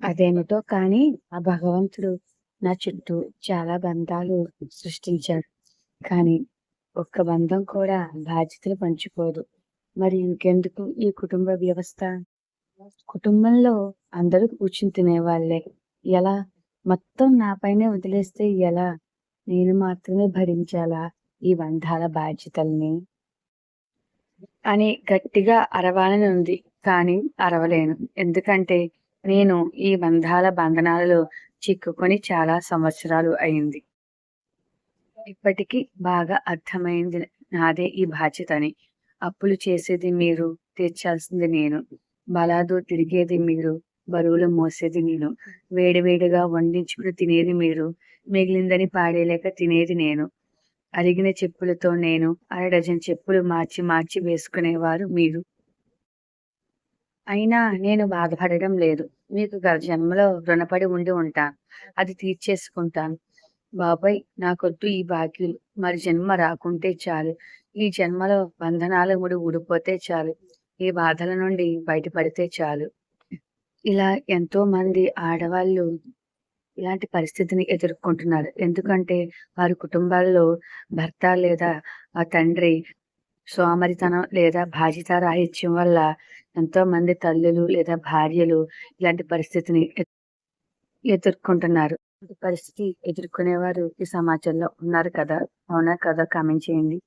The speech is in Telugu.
అదేమిటో కానీ ఆ భగవంతుడు నా చుట్టూ చాలా బంధాలు సృష్టించాడు. కానీ ఒక్క బంధం కూడా బాధ్యతలు పంచుకోదు. మరి ఇంకెందుకు ఈ కుటుంబ వ్యవస్థ? కుటుంబంలో అందరూ కూర్చుని తినేవాళ్ళే. ఎలా? మొత్తం నాపైనే వదిలేస్తే ఎలా? నేను మాత్రమే భరించాలా ఈ బంధాల బాధ్యతల్ని? అని గట్టిగా అరవాలని ఉంది. కానీ అరవలేను. ఎందుకంటే నేను ఈ బంధాల బంధనాలలో చిక్కుకొని చాలా సంవత్సరాలు అయింది. ఇప్పటికి బాగా అర్థమైంది నాదే ఈ బాధ్యతని. అప్పులు చేసేది మీరు, తీర్చాల్సింది నేను. బలాదూర్ తిరిగేది మీరు, బరువులు మోసేది నేను. వేడివేడిగా వండించుకుని తినేది మీరు, మిగిలిందని పాడేయలేక తినేది నేను. అరిగిన చెప్పులతో నేను, అరడజన్ చెప్పులు మార్చి మార్చి వేసుకునేవారు మీరు. అయినా నేను బాధపడడం లేదు. మీకు గత జన్మలో రుణపడి ఉండి ఉంటాను. అది తీర్చేసుకుంటాను. బాబోయ్! నాకొద్దు ఈ బాకీలు. మరి జన్మ రాకుంటే చాలు. ఈ జన్మలో బంధనాల ముడి ఊడిపోతే చాలు. ఈ బాధల నుండి బయటపడితే చాలు. ఇలా ఎంతో మంది ఆడవాళ్ళు ఇలాంటి పరిస్థితిని ఎదుర్కొంటున్నారు. ఎందుకంటే వారి కుటుంబాల్లో భర్త లేదా ఆ తండ్రి సోమరితనం లేదా బాధ్యతారాహిత్యం వల్ల ఎంతో మంది తల్లులు లేదా భార్యలు ఇలాంటి పరిస్థితిని ఎదుర్కొంటున్నారు. ఇలాంటి పరిస్థితి ఎదుర్కొనేవారు ఈ సమాజంలో ఉన్నారు కదా! అవునా కదా? కామెంట్ చేయండి.